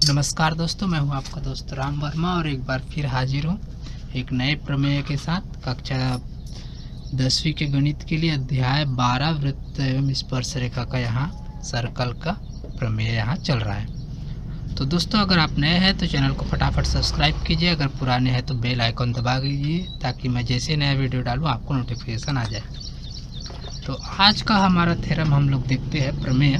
नमस्कार दोस्तों, मैं हूं आपका दोस्त राम वर्मा और एक बार फिर हाजिर हूं एक नए प्रमेय के साथ। कक्षा 10वीं के गणित के लिए अध्याय 12 वृत्त एवं स्पर्श रेखा का यहाँ सर्कल का प्रमेय यहाँ चल रहा है। तो दोस्तों, अगर आप नए हैं तो चैनल को फटाफट सब्सक्राइब कीजिए, अगर पुराने हैं तो बेल आइकन दबा दीजिए ताकि मैं जैसे नया वीडियो डालूँ आपको नोटिफिकेशन आ जाए। तो आज का हमारा थ्योरम हम लोग देखते हैं प्रमेय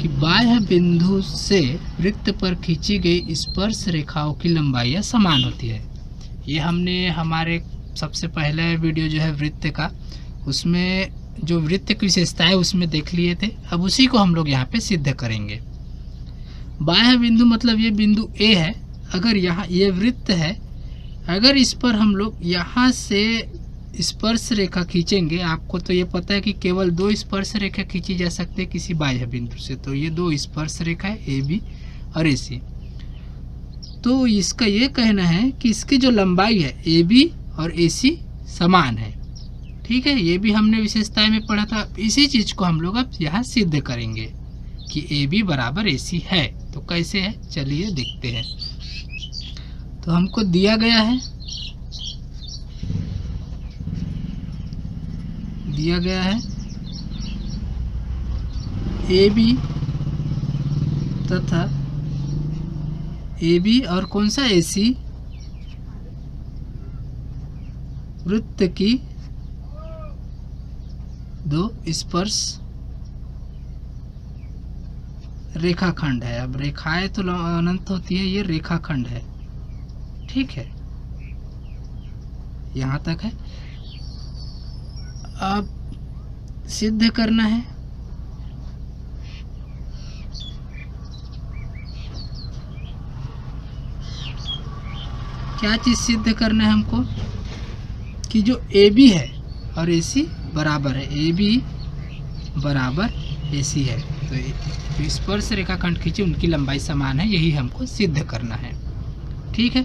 कि बाह्य बिंदु से वृत्त पर खींची गई स्पर्श रेखाओं की लंबाइयाँ समान होती है। ये हमने हमारे सबसे पहले वीडियो जो है वृत्त का, उसमें जो वृत्त की विशेषता है उसमें देख लिए थे। अब उसी को हम लोग यहाँ पे सिद्ध करेंगे। बाह्य बिंदु मतलब ये बिंदु ए है। अगर यहाँ ये वृत्त है, अगर इस पर हम लोग यहाँ से स्पर्श रेखा खींचेंगे, आपको तो ये पता है कि केवल 2 स्पर्श रेखा खींची जा सकती है किसी बाह्य बिंदु से। तो ये 2 स्पर्श रेखा है, ए बी और ए सी। तो इसका ये कहना है कि इसकी जो लंबाई है ए बी और ए सी समान है। ठीक है, ये भी हमने विशेषताएं में पढ़ा था। इसी चीज़ को हम लोग अब यहाँ सिद्ध करेंगे कि ए बी बराबर ए सी है। तो कैसे है, चलिए देखते हैं। तो हमको दिया गया है ए बी तथा ए बी और कौन सा ए सी वृत्त की 2 स्पर्श रेखाखंड है। अब रेखाएं तो अनंत होती है, ये रेखाखंड है। ठीक है, यहाँ तक है। अब सिद्ध करना है क्या चीज़ सिद्ध करना है हमको, कि जो ए बी है और ए सी बराबर है, ए बी बराबर ए सी है। तो स्पर्श रेखाखंड खींचे उनकी लंबाई समान है, यही हमको सिद्ध करना है। ठीक है,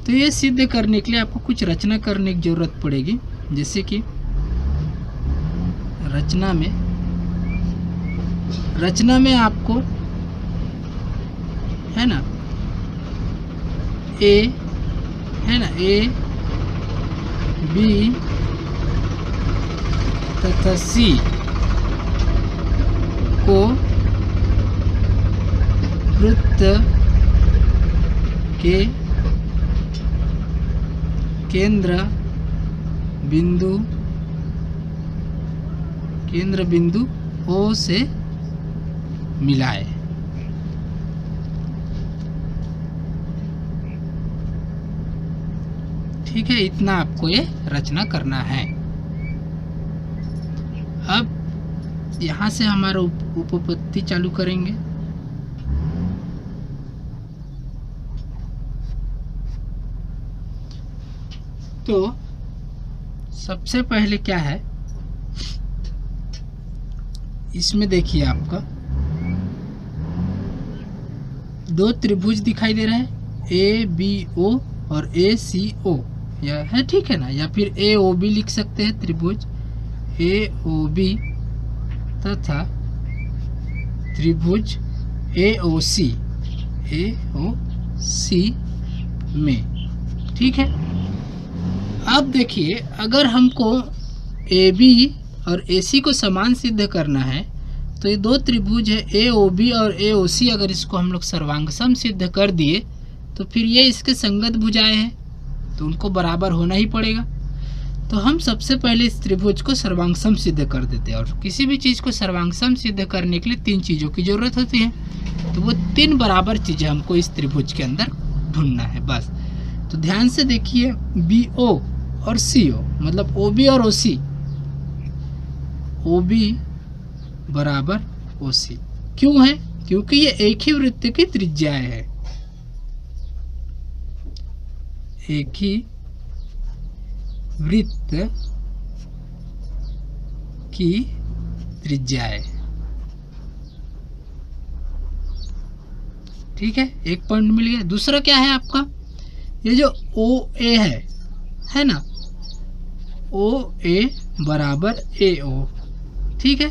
तो ये सिद्ध करने के लिए आपको कुछ रचना करने की ज़रूरत पड़ेगी। जैसे कि रचना में आपको है ना ए बी तथा सी को वृत्त के केंद्र बिंदु O से मिलाए। ठीक है, इतना आपको ये रचना करना है। अब यहाँ से हमारा उपपत्ति चालू करेंगे। तो सबसे पहले क्या है, इसमें देखिए आपका 2 त्रिभुज दिखाई दे रहे हैं, ए बी ओ और ए सी ओ, यह है। ठीक है ना, या फिर ए ओ बी लिख सकते हैं, त्रिभुज ए ओ बी तथा त्रिभुज ए ओ सी में। ठीक है, अब देखिए, अगर हमको ए बी और ए सी को समान सिद्ध करना है तो ये 2 त्रिभुज है ए ओ बी और ए ओ सी, अगर इसको हम लोग सर्वांगसम सिद्ध कर दिए तो फिर ये इसके संगत भुजाएं हैं, तो उनको बराबर होना ही पड़ेगा। तो हम सबसे पहले इस त्रिभुज को सर्वांगसम सिद्ध कर देते हैं। और किसी भी चीज़ को सर्वांगसम सिद्ध करने के लिए 3 चीज़ों की ज़रूरत होती है। तो वो 3 बराबर चीज़ें हमको इस त्रिभुज के अंदर ढूंढना है, बस। तो ध्यान से देखिए, बी ओ और सी ओ मतलब ओ बी और ओ सी, ओ बी बराबर ओ सी क्यों है? क्योंकि ये एक ही वृत्त की त्रिज्याएं है, एक ही वृत्त की त्रिज्याएं। ठीक है, एक पॉइंट मिल गया। दूसरा क्या है आपका, ये जो ओ ए है ना, ओ ए बराबर ए ओ। ठीक है,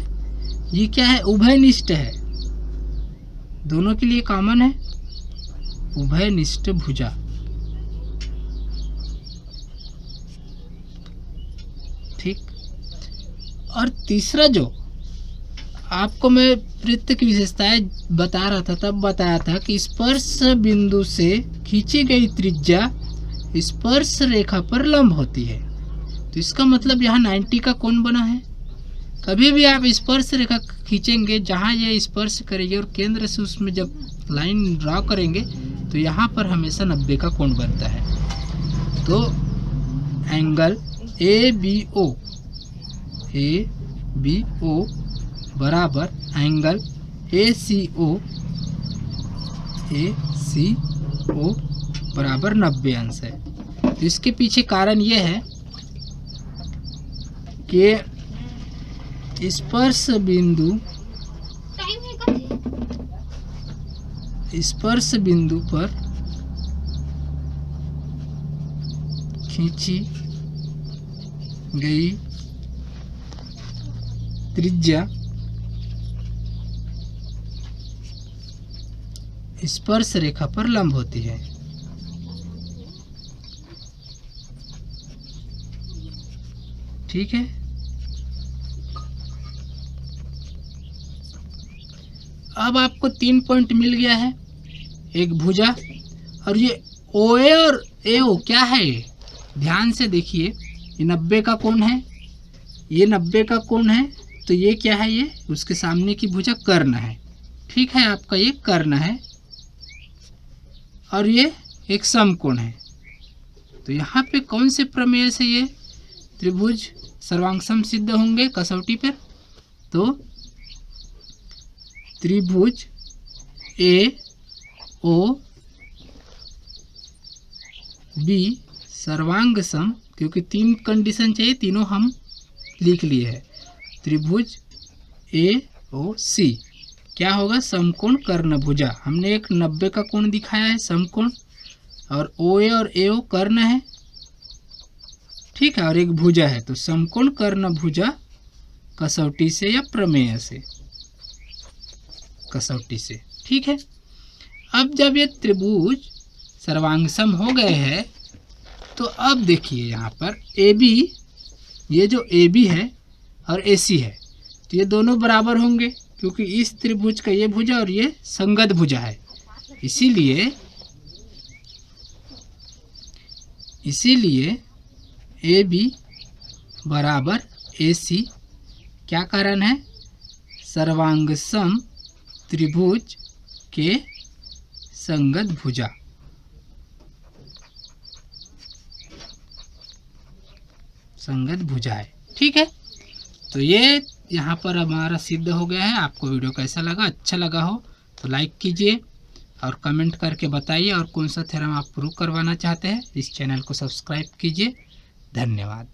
ये क्या है, उभयनिष्ठ है, दोनों के लिए कॉमन है। उभयनिष्ठ भुजा। ठीक। और तीसरा जो आपको मैं वृत्त की विशेषताएं बता रहा था, तब बताया था कि स्पर्श बिंदु से खींची गई त्रिज्या स्पर्श रेखा पर लंब होती है। तो इसका मतलब यहाँ 90 का कोण बना है। कभी भी आप स्पर्श रेखा खींचेंगे, जहाँ यह स्पर्श करेगी और केंद्र से उसमें जब लाइन ड्रॉ करेंगे तो यहाँ पर हमेशा 90 का कोण बनता है। तो एंगल ए बी ओ बराबर एंगल ए सी ओ बराबर 90 अंश है। तो इसके पीछे कारण ये है कि स्पर्श बिंदु पर खींची गई त्रिज्या स्पर्श रेखा पर लंब होती है। ठीक है। अब आपको 3 पॉइंट मिल गया है, एक भुजा, और ये OA और AO क्या है, ध्यान से देखिए। ये 90 का कोण है, ये 90 का कोण है, तो ये क्या है, ये उसके सामने की भुजा कर्ण है। ठीक है, आपका ये कर्ण है और ये एक समकोण है। तो यहाँ पे कौन से प्रमेय से ये त्रिभुज सर्वांगसम सिद्ध होंगे कसौटी पर? तो त्रिभुज AOB सर्वांगसम, क्योंकि 3 कंडीशन चाहिए, तीनों हम लिख लिए हैं। त्रिभुज AOC क्या होगा, समकोण कर्ण भुजा। हमने एक 90 का कोण दिखाया है समकोण, और OA और AO कर्ण है। ठीक है, और एक भुजा है, तो समकोण कर्ण भुजा कसौटी से या प्रमेय से, कसौटी से। ठीक है। अब जब ये त्रिभुज सर्वांगसम हो गए हैं, तो अब देखिए यहाँ पर AB, ये जो AB है और AC है, तो ये दोनों बराबर होंगे, क्योंकि इस त्रिभुज का ये भुजा और ये संगत भुजा है। इसीलिए AB बराबर AC। क्या कारण है, सर्वांगसम त्रिभुज के संगत भुजा। संगत भुजा है। ठीक है, तो ये यहाँ पर हमारा सिद्ध हो गया है। आपको वीडियो कैसा लगा, अच्छा लगा हो तो लाइक कीजिए और कमेंट करके बताइए, और कौन सा थ्योरम आप प्रूव करवाना चाहते हैं। इस चैनल को सब्सक्राइब कीजिए। धन्यवाद।